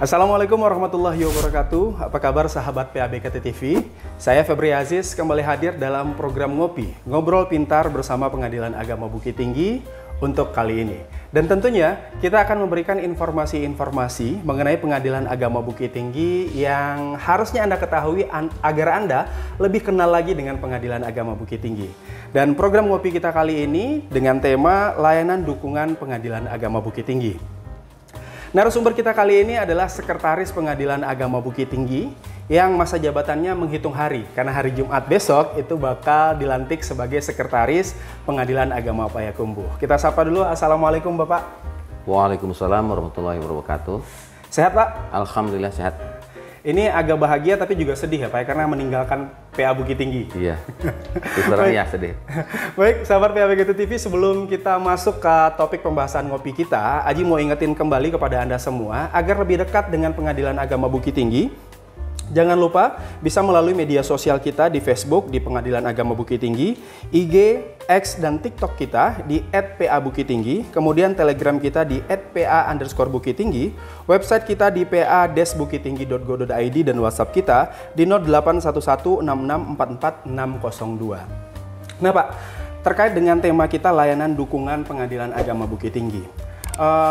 Assalamualaikum warahmatullahi wabarakatuh. Apa kabar sahabat PABKT TV? Saya Febri Aziz kembali hadir dalam program Ngopi, Ngobrol Pintar bersama Pengadilan Agama Bukit Tinggi untuk kali ini. Dan tentunya kita akan memberikan informasi-informasi mengenai Pengadilan Agama Bukit Tinggi yang harusnya Anda ketahui agar Anda lebih kenal lagi dengan Pengadilan Agama Bukit Tinggi. Dan program Ngopi kita kali ini dengan tema Layanan Dukungan Pengadilan Agama Bukit Tinggi. Narasumber kita kali ini adalah Sekretaris Pengadilan Agama Bukit Tinggi yang masa jabatannya menghitung hari, karena hari Jumat besok itu bakal dilantik sebagai Sekretaris Pengadilan Agama Payakumbuh. Kita sapa dulu. Assalamualaikum Bapak. Waalaikumsalam warahmatullahi wabarakatuh. Sehat Pak? Alhamdulillah sehat. Ini agak bahagia tapi juga sedih ya Pak, karena meninggalkan PA Bukit Tinggi. Iya, terus ya sedih. Baik, sahabat PABKT TV, sebelum kita masuk ke topik pembahasan ngopi kita, Aji mau ingetin kembali kepada Anda semua agar lebih dekat dengan Pengadilan Agama Bukit Tinggi. Jangan lupa bisa melalui media sosial kita di Facebook di Pengadilan Agama Bukit Tinggi, IG, X, dan TikTok kita di @PA-Bukit-Tinggi, kemudian Telegram kita di @PA_Bukit Tinggi, website kita di pa-bukittinggi.go.id, dan WhatsApp kita di 081166444602. Nah Pak, terkait dengan tema kita layanan dukungan Pengadilan Agama Bukit Tinggi.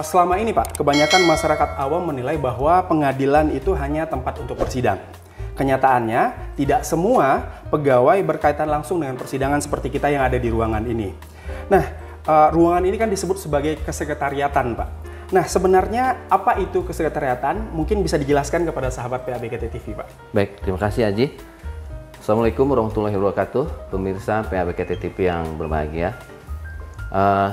Selama ini Pak, kebanyakan masyarakat awam menilai bahwa pengadilan itu hanya tempat untuk bersidang. Kenyataannya, tidak semua pegawai berkaitan langsung dengan persidangan seperti kita yang ada di ruangan ini. Nah, ruangan ini kan disebut sebagai kesekretariatan Pak. Nah, sebenarnya apa itu kesekretariatan? Mungkin bisa dijelaskan kepada sahabat PABKT TV Pak. Baik, terima kasih Haji. Assalamualaikum warahmatullahi wabarakatuh, pemirsa PABKT TV yang berbahagia.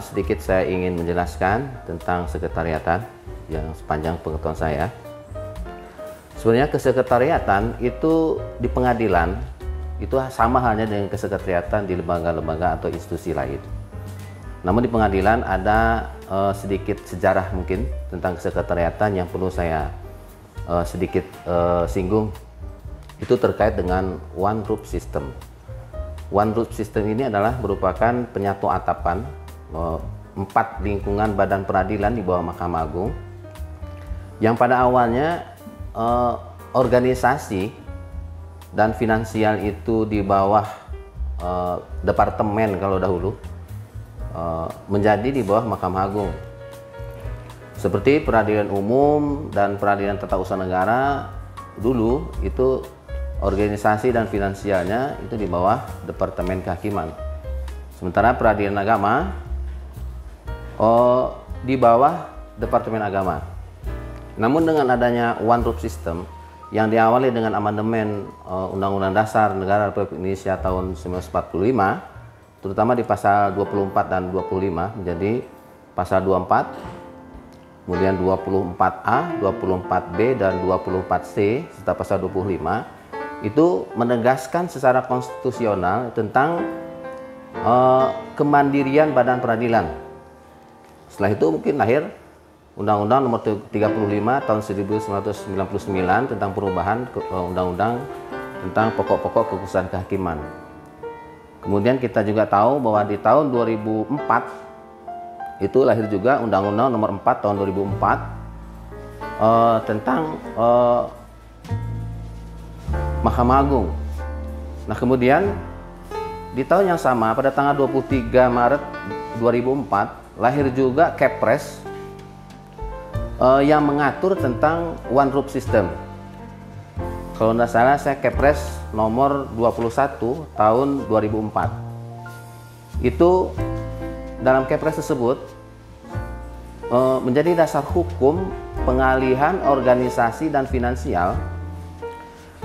Sedikit saya ingin menjelaskan tentang sekretariatan yang sepanjang pengetahuan saya. Sebenarnya kesekretariatan itu di pengadilan itu sama halnya dengan kesekretariatan di lembaga-lembaga atau institusi lain. Namun di pengadilan ada sedikit sejarah mungkin tentang kesekretariatan yang perlu saya sedikit singgung. Itu terkait dengan one roof system. One roof system ini adalah merupakan penyatu atapan 4 lingkungan badan peradilan di bawah Mahkamah Agung yang pada awalnya organisasi dan finansial itu di bawah departemen kalau dahulu menjadi di bawah Mahkamah Agung, seperti peradilan umum dan peradilan tata usaha negara. Dulu itu organisasi dan finansialnya itu di bawah Departemen Kehakiman, sementara peradilan agama di bawah Departemen Agama. Namun dengan adanya one roof system yang diawali dengan amandemen Undang-Undang Dasar Negara Republik Indonesia tahun 1945, terutama di pasal 24 dan 25 menjadi pasal 24, kemudian 24A, 24B, dan 24C, serta pasal 25, itu menegaskan secara konstitusional tentang kemandirian badan peradilan. Setelah itu mungkin lahir Undang-Undang Nomor 35 tahun 1999 tentang perubahan Undang-Undang tentang pokok-pokok kekuasaan kehakiman. Kemudian kita juga tahu bahwa di tahun 2004 itu lahir juga Undang-Undang Nomor 4 tahun 2004 tentang Mahkamah Agung. Nah, kemudian di tahun yang sama pada tanggal 23 Maret 2004 lahir juga Kepres yang mengatur tentang one roof system. Kalau tidak salah saya Kepres nomor 21 tahun 2004. Itu dalam Kepres tersebut menjadi dasar hukum pengalihan organisasi dan finansial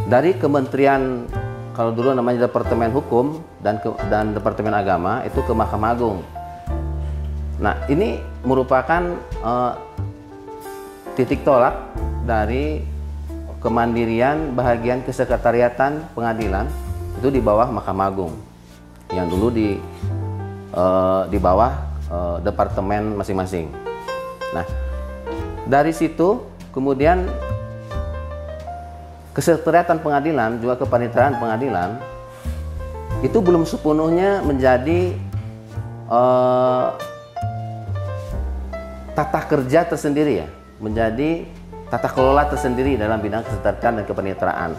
dari Kementerian, kalau dulu namanya Departemen Hukum dan Departemen Agama, itu ke Mahkamah Agung. Nah, ini merupakan titik tolak dari kemandirian bahagian kesekretariatan pengadilan itu di bawah Mahkamah Agung, yang dulu di bawah departemen masing-masing. Nah, dari situ kemudian kesekretariatan pengadilan juga kepaniteraan pengadilan itu belum sepenuhnya menjadi tata kerja tersendiri ya, menjadi tata kelola tersendiri dalam bidang kesekretariatan dan kepaniteraan.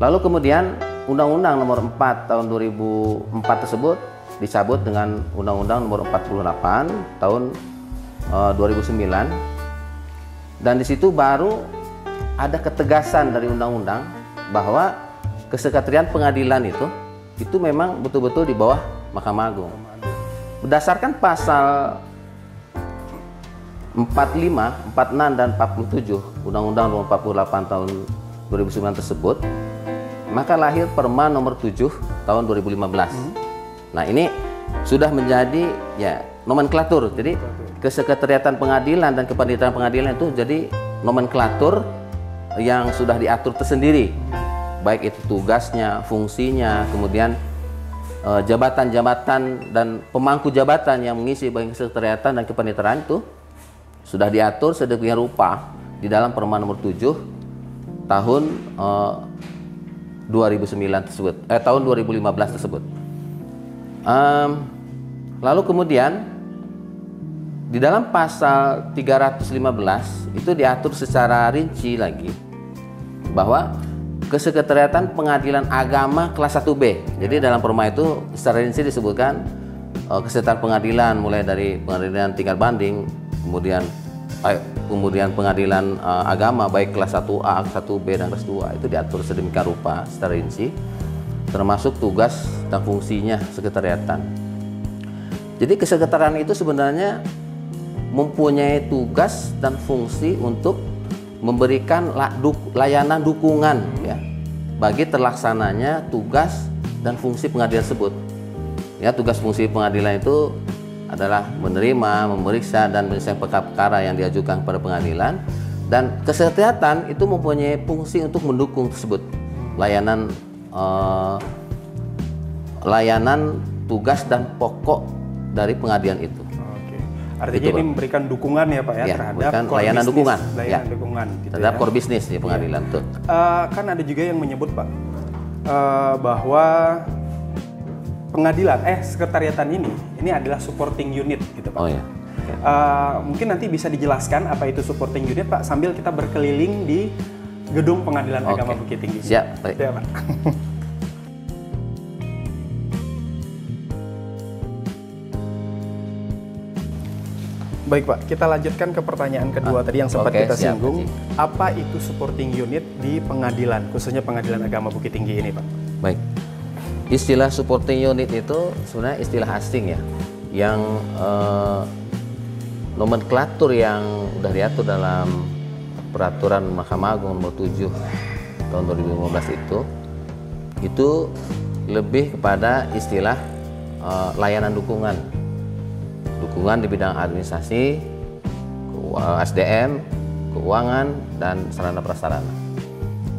Lalu kemudian Undang-Undang Nomor 4 Tahun 2004 tersebut dicabut dengan Undang-Undang Nomor 48 Tahun 2009, dan di situ baru ada ketegasan dari undang-undang bahwa kesekretarian pengadilan itu memang betul-betul di bawah Mahkamah Agung. Berdasarkan pasal 45, 46 dan 47 Undang-Undang Nomor 48 Tahun 2009 tersebut, maka lahir Perma Nomor 7 Tahun 2015. Nah, ini sudah menjadi ya nomenklatur. Jadi kesekretariatan pengadilan dan kepaniteraan pengadilan itu jadi nomenklatur yang sudah diatur tersendiri, baik itu tugasnya, fungsinya, kemudian jabatan-jabatan dan pemangku jabatan yang mengisi bagian kesekretariatan dan kepaniteraan itu sudah diatur sedemikian rupa di dalam Perma Nomor 7 Tahun 2009 tersebut, tahun 2015 tersebut. Lalu kemudian di dalam pasal 315 itu diatur secara rinci lagi bahwa kesekretariatan pengadilan agama kelas 1B. Jadi dalam Perma itu secara rinci disebutkan kesekretariatan pengadilan mulai dari pengadilan tingkat banding, kemudian pengadilan agama baik kelas 1A, 1B dan kelas 2 itu diatur sedemikian rupa secara rinci, termasuk tugas dan fungsinya sekretariatan. Jadi kesekretariatan itu sebenarnya mempunyai tugas dan fungsi untuk memberikan layanan dukungan ya bagi terlaksananya tugas dan fungsi pengadilan tersebut. Ya, tugas fungsi pengadilan itu adalah menerima, memeriksa dan menyelesaikan perkara yang diajukan kepada pengadilan, dan kesekretariatan itu mempunyai fungsi untuk mendukung tersebut layanan tugas dan pokok dari pengadilan itu. Artinya itu, ini memberikan dukungan ya Pak ya, terhadap layanan dukungan, dukungan gitu terhadap ya. core bisnis di pengadilan tuh. Kan ada juga yang menyebut Pak bahwa pengadilan sekretariatan ini adalah supporting unit gitu Pak. Oh ya. Mungkin nanti bisa dijelaskan apa itu supporting unit Pak sambil kita berkeliling di gedung Pengadilan Agama Bukit Tinggi. Siap, baik. Ya, Pak. Baik Pak, kita lanjutkan ke pertanyaan kedua tadi yang sempat kita singgung. Apa itu supporting unit di pengadilan, khususnya Pengadilan Agama Bukit Tinggi ini Pak? Baik, istilah supporting unit itu sebenarnya istilah asing ya, yang nomenklatur yang sudah diatur dalam Peraturan Mahkamah Agung Nomor 7 Tahun 2015 itu lebih kepada istilah layanan dukungan di bidang administrasi, SDM, keuangan, dan sarana prasarana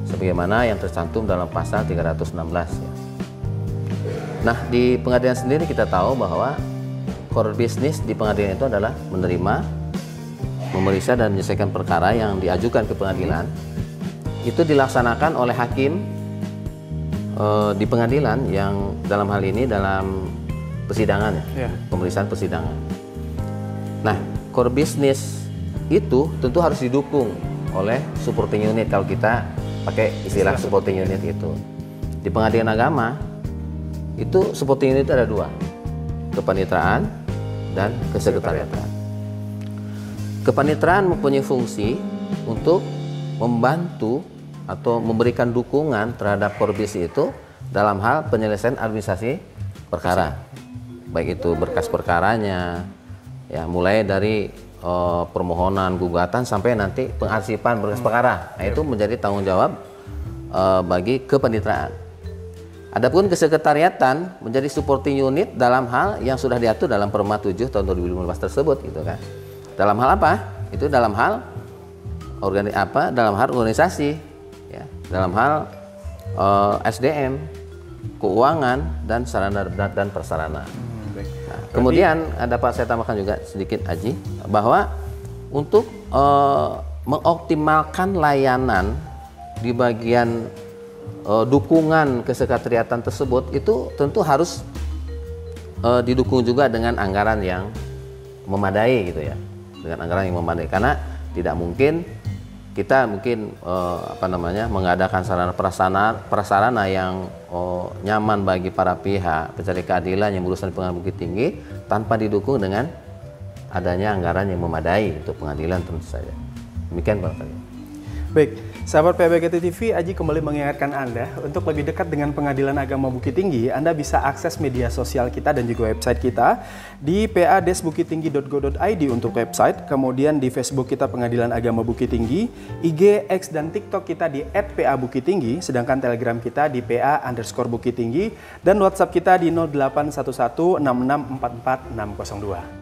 sebagaimana yang tercantum dalam pasal 316 ya. Nah, di pengadilan sendiri kita tahu bahwa core business di pengadilan itu adalah menerima, memeriksa dan menyelesaikan perkara yang diajukan ke pengadilan. Itu dilaksanakan oleh hakim di pengadilan yang dalam hal ini dalam persidangan ya, pemeriksaan persidangan. Nah, core business itu tentu harus didukung oleh supporting unit kalau kita pakai istilah supporting unit itu. Di pengadilan agama itu supporting unit ada dua, kepaniteraan dan kesekretariatan. Kepaniteraan mempunyai fungsi untuk membantu atau memberikan dukungan terhadap core business itu dalam hal penyelesaian administrasi perkara, baik itu berkas perkaranya, ya mulai dari permohonan, gugatan sampai nanti pengarsipan berkas perkara. Nah, itu menjadi tanggung jawab bagi kepaniteraan. Adapun kesekretariatan menjadi supporting unit dalam hal yang sudah diatur dalam Perma 7 tahun 2015 tersebut gitu kan. Dalam hal apa? Itu dalam hal dalam hal organisasi ya, dalam hal SDM, keuangan dan sarana dan prasarana. Nah, kemudian ada Pak, saya tambahkan juga sedikit Aji, bahwa untuk mengoptimalkan layanan di bagian dukungan kesekretariatan tersebut itu tentu harus didukung juga dengan anggaran yang memadai gitu ya, dengan anggaran yang memadai, karena tidak mungkin kita mungkin mengadakan sarana prasarana yang nyaman bagi para pihak pencari keadilan yang berurusan di Pengadilan Bukit Tinggi tanpa didukung dengan adanya anggaran yang memadai untuk pengadilan tentu saja. Demikian Pak. Baik, sahabat PABKT TV, Aji kembali mengingatkan Anda untuk lebih dekat dengan Pengadilan Agama Bukit Tinggi. Anda bisa akses media sosial kita dan juga website kita di padesbukittinggi.go.id untuk website, kemudian di Facebook kita Pengadilan Agama Bukit Tinggi, IG, X, dan TikTok kita di @PA-Bukittinggi, sedangkan Telegram kita di PA_Bukit Tinggi, dan WhatsApp kita di 081166444602.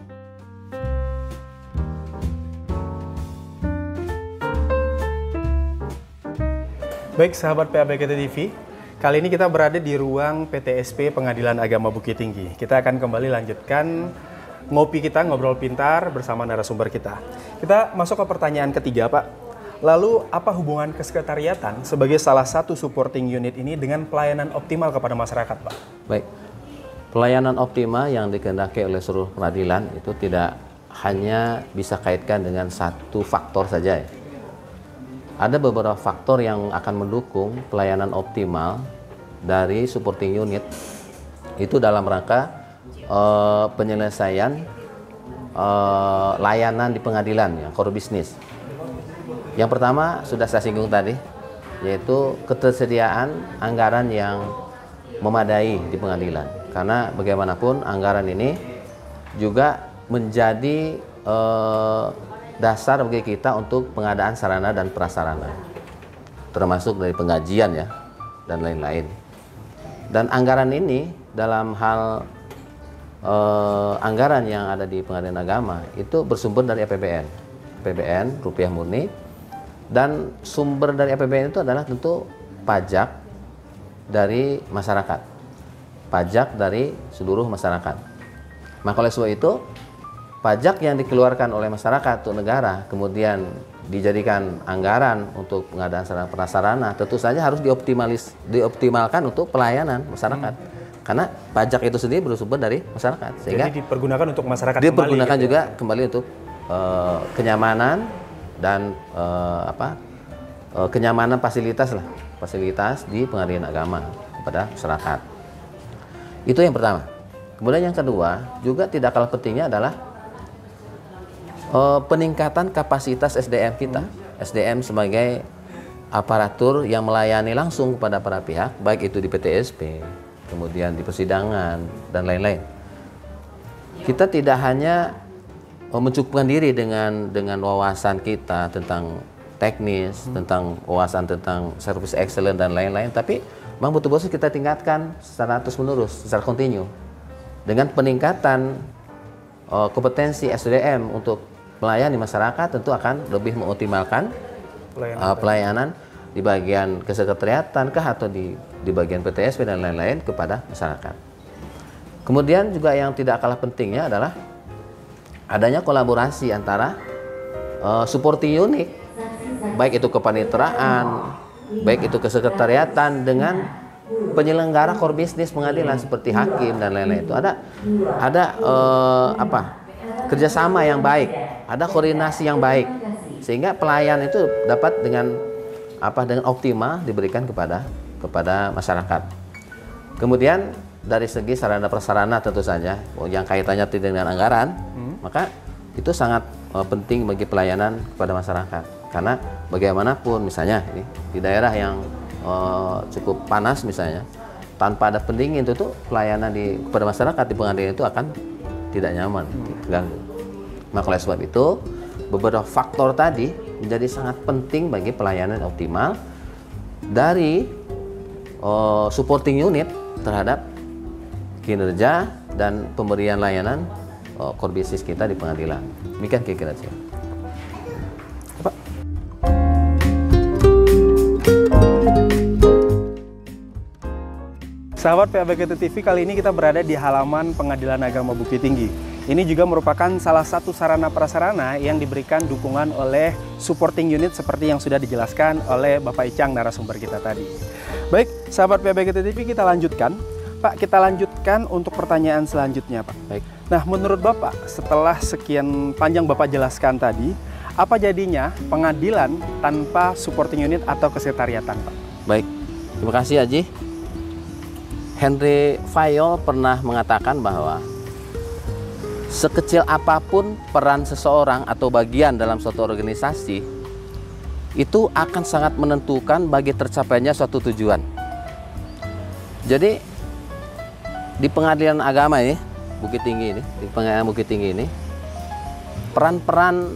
Baik sahabat PABKT TV, kali ini kita berada di ruang PTSP Pengadilan Agama Bukit Tinggi. Kita akan kembali lanjutkan ngopi kita, ngobrol pintar bersama narasumber kita. Kita masuk ke pertanyaan ketiga, Pak. Lalu apa hubungan kesekretariatan sebagai salah satu supporting unit ini dengan pelayanan optimal kepada masyarakat, Pak? Baik, pelayanan optimal yang dikehendaki oleh seluruh pengadilan itu tidak hanya bisa kaitkan dengan satu faktor saja ya. Ada beberapa faktor yang akan mendukung pelayanan optimal dari supporting unit itu dalam rangka penyelesaian layanan di pengadilan ya, core business. Yang pertama sudah saya singgung tadi, yaitu ketersediaan anggaran yang memadai di pengadilan. Karena bagaimanapun anggaran ini juga menjadi dasar bagi kita untuk pengadaan sarana dan prasarana, termasuk dari penggajian ya dan lain-lain. Dan anggaran ini dalam hal anggaran yang ada di Pengadilan Agama itu bersumber dari APBN rupiah murni, dan sumber dari APBN itu adalah tentu pajak dari masyarakat, pajak dari seluruh masyarakat. Maka oleh sebab itu pajak yang dikeluarkan oleh masyarakat untuk negara kemudian dijadikan anggaran untuk pengadaan sarana prasarana tentu saja harus dioptimalkan untuk pelayanan masyarakat. Karena pajak itu sendiri bersumber dari masyarakat, sehingga jadi dipergunakan untuk masyarakat dipergunakan kembali, juga kembali untuk kenyamanan dan kenyamanan fasilitas di Pengadilan Agama kepada masyarakat. Itu yang pertama. Kemudian yang kedua juga tidak kalah pentingnya adalah peningkatan kapasitas SDM kita. SDM sebagai aparatur yang melayani langsung kepada para pihak, baik itu di PTSP, kemudian di persidangan, dan lain-lain. Kita tidak hanya mencukupkan diri dengan wawasan kita tentang teknis, tentang wawasan tentang service excellence dan lain-lain, tapi memang betul-betul kita tingkatkan secara terus-menerus, secara kontinu. Dengan peningkatan kompetensi SDM untuk melayani masyarakat tentu akan lebih mengoptimalkan pelayanan di bagian kesekretariatan atau di bagian PTSP dan lain-lain kepada masyarakat. Kemudian juga yang tidak kalah pentingnya adalah adanya kolaborasi antara supporting unit, baik itu kepaniteraan, baik itu kesekretariatan dengan penyelenggara core business pengadilan seperti hakim dan lain-lain. Itu ada kerjasama yang baik, ada koordinasi yang baik, sehingga pelayan itu dapat dengan optimal diberikan kepada masyarakat. Kemudian dari segi sarana prasarana tentu saja yang kaitannya dengan anggaran, maka itu sangat penting bagi pelayanan kepada masyarakat. Karena bagaimanapun misalnya ini di daerah yang cukup panas misalnya, tanpa ada pendingin itu pelayanan kepada masyarakat di pengadilan itu akan tidak nyaman, terganggu. Maka oleh sebab itu beberapa faktor tadi menjadi sangat penting bagi pelayanan optimal dari supporting unit terhadap kinerja dan pemberian layanan core business kita di pengadilan. Demikian kira-kira saja. Pak. Sahabat PABKT TV, kali ini kita berada di halaman Pengadilan Agama Bukit Tinggi. Ini juga merupakan salah satu sarana prasarana yang diberikan dukungan oleh supporting unit seperti yang sudah dijelaskan oleh Bapak Icang, narasumber kita tadi. Baik, sahabat PABKT TV, kita lanjutkan. Pak, kita lanjutkan untuk pertanyaan selanjutnya, Pak. Baik. Nah, menurut Bapak, setelah sekian panjang Bapak jelaskan tadi, apa jadinya pengadilan tanpa supporting unit atau kesekretariatan, Pak? Baik, terima kasih Haji. Henry Fayol pernah mengatakan bahwa sekecil apapun peran seseorang atau bagian dalam suatu organisasi, itu akan sangat menentukan bagi tercapainya suatu tujuan. Jadi di pengadilan agama ini, Bukit Tinggi ini, di pengadilan Bukit Tinggi ini, peran-peran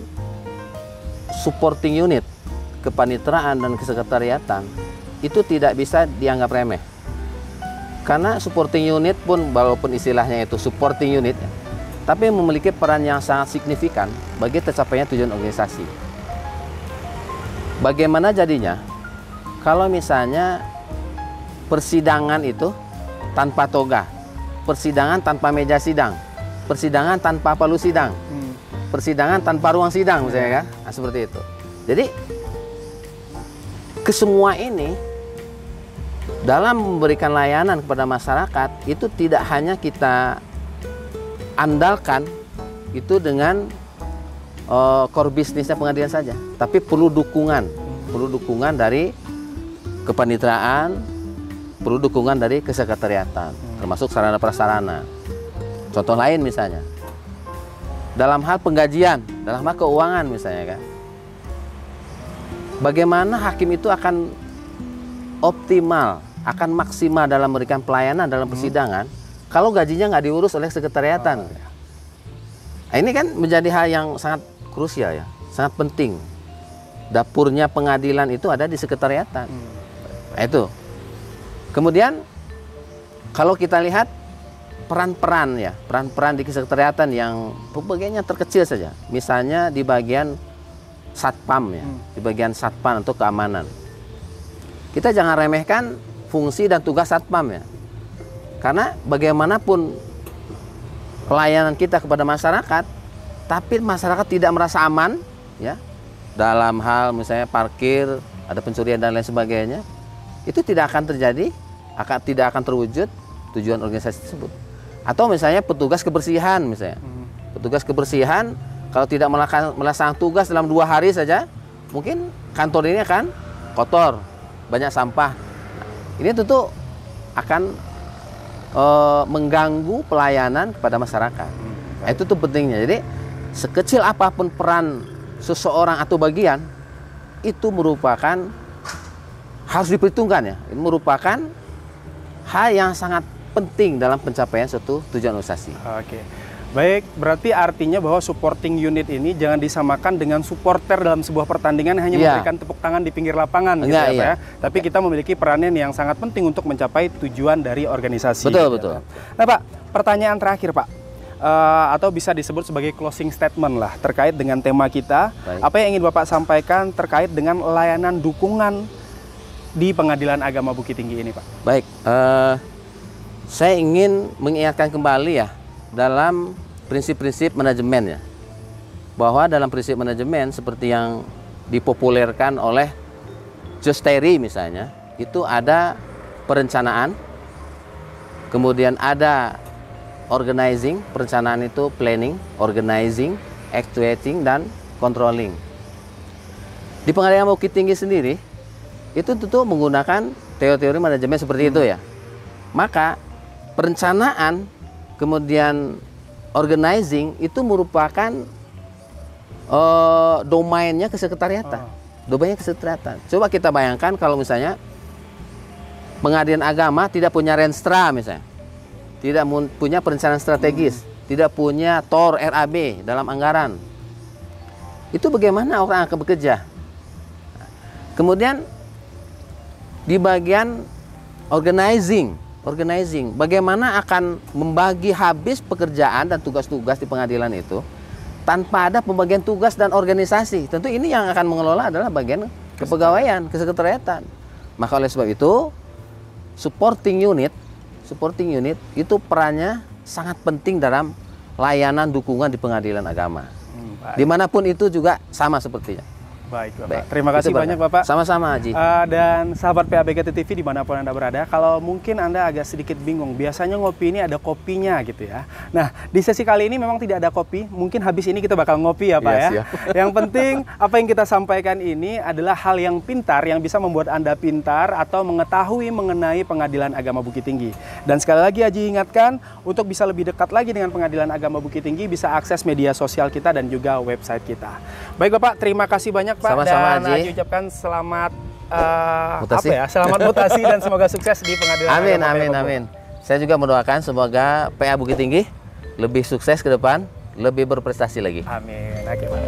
supporting unit, kepanitraan dan kesekretariatan itu tidak bisa dianggap remeh. Karena supporting unit pun, walaupun istilahnya itu supporting unit, tapi memiliki peran yang sangat signifikan bagi tercapainya tujuan organisasi. Bagaimana jadinya kalau misalnya persidangan itu tanpa toga, persidangan tanpa meja sidang, persidangan tanpa palu sidang, persidangan tanpa ruang sidang misalnya kan? Nah, seperti itu. Jadi kesemua ini dalam memberikan layanan kepada masyarakat itu tidak hanya kita andalkan itu dengan core bisnisnya pengadilan saja, tapi perlu dukungan dari kepanitraan, perlu dukungan dari kesekretariatan, termasuk sarana prasarana. Contoh lain misalnya, dalam hal penggajian, dalam hal keuangan misalnya kan, bagaimana hakim itu akan optimal, akan maksimal dalam memberikan pelayanan dalam persidangan kalau gajinya nggak diurus oleh sekretariatan. Nah, ini kan menjadi hal yang sangat krusial ya, sangat penting. Dapurnya pengadilan itu ada di sekretariatan. Nah, itu. Kemudian kalau kita lihat peran-peran ya, peran-peran di kesekretariatan yang bagiannya terkecil saja. Misalnya di bagian satpam ya, di bagian satpam untuk keamanan. Kita jangan remehkan fungsi dan tugas satpam ya. Karena bagaimanapun pelayanan kita kepada masyarakat, tapi masyarakat tidak merasa aman ya, dalam hal misalnya parkir, ada pencurian dan lain sebagainya, itu tidak akan terjadi, tidak akan terwujud tujuan organisasi tersebut. Atau misalnya petugas kebersihan misalnya, petugas kebersihan kalau tidak melaksanakan tugas dalam 2 hari saja, mungkin kantor ini akan kotor, banyak sampah. Nah, ini tentu akan mengganggu pelayanan kepada masyarakat. Nah, itu tuh pentingnya. Jadi sekecil apapun peran seseorang atau bagian, itu merupakan harus diperhitungkan ya. Ini merupakan hal yang sangat penting dalam pencapaian suatu tujuan organisasi. Oke. Baik, berarti artinya bahwa supporting unit ini jangan disamakan dengan supporter dalam sebuah pertandingan hanya memberikan tepuk tangan di pinggir lapangan gitu ya, Pak ya. Tapi kita memiliki peranan yang sangat penting untuk mencapai tujuan dari organisasi. Betul, gitu betul. Nah, Pak, pertanyaan terakhir, Pak. Atau bisa disebut sebagai closing statement lah terkait dengan tema kita. Baik. Apa yang ingin Bapak sampaikan terkait dengan layanan dukungan di Pengadilan Agama Bukit Tinggi ini, Pak? Baik, saya ingin mengingatkan kembali ya dalam prinsip-prinsip manajemen ya, bahwa dalam prinsip manajemen seperti yang dipopulerkan oleh Josh Terry misalnya, itu ada perencanaan, kemudian ada organizing, perencanaan itu planning, organizing, actuating, dan controlling. Di Pengadilan Bukit Tinggi sendiri itu tentu menggunakan teori-teori manajemen seperti itu ya. Maka perencanaan kemudian organizing itu merupakan domainnya kesekretariatan. Domainnya kesekretariatan. Coba kita bayangkan kalau misalnya Pengadilan Agama tidak punya Renstra misalnya, tidak punya perencanaan strategis, tidak punya TOR RAB dalam anggaran. Itu bagaimana orang akan bekerja? Kemudian di bagian organizing, bagaimana akan membagi habis pekerjaan dan tugas-tugas di pengadilan itu tanpa ada pembagian tugas dan organisasi. Tentu ini yang akan mengelola adalah bagian kepegawaian, kesekretariatan. Maka oleh sebab itu supporting unit itu perannya sangat penting dalam layanan dukungan di pengadilan agama. Dimanapun itu juga sama sepertinya. Baik Bapak, Baik. terima kasih Itu, Bapak. banyak Bapak. Sama-sama Haji. Dan sahabat PABK TV dimanapun Anda berada, kalau mungkin Anda agak sedikit bingung, biasanya ngopi ini ada kopinya gitu ya. Nah, di sesi kali ini memang tidak ada kopi, mungkin habis ini kita bakal ngopi ya Pak Iya, ya. siap. Yang penting apa yang kita sampaikan ini adalah hal yang pintar yang bisa membuat Anda pintar atau mengetahui mengenai Pengadilan Agama Bukit Tinggi. Dan sekali lagi Haji ingatkan, untuk bisa lebih dekat lagi dengan Pengadilan Agama Bukit Tinggi bisa akses media sosial kita dan juga website kita. Baik Bapak, terima kasih banyak Pak. Sama-sama, Dan Haji. Haji ucapkan selamat Mutasi. selamat mutasi dan semoga sukses di Pengadilan Amin, Agama amin, Papua. amin. Saya juga mendoakan semoga PA Bukit Tinggi lebih sukses ke depan, lebih berprestasi lagi. Amin. Oke Pak.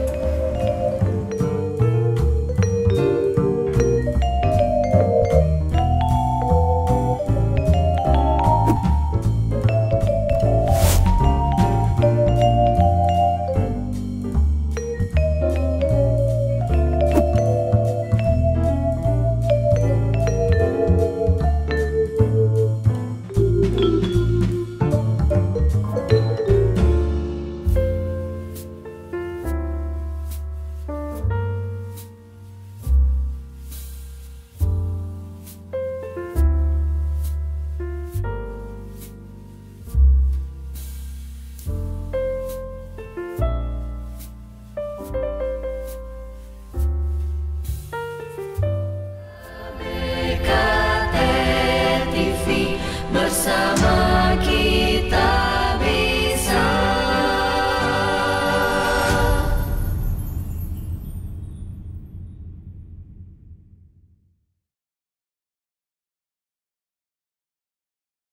BKT TV bersama kita.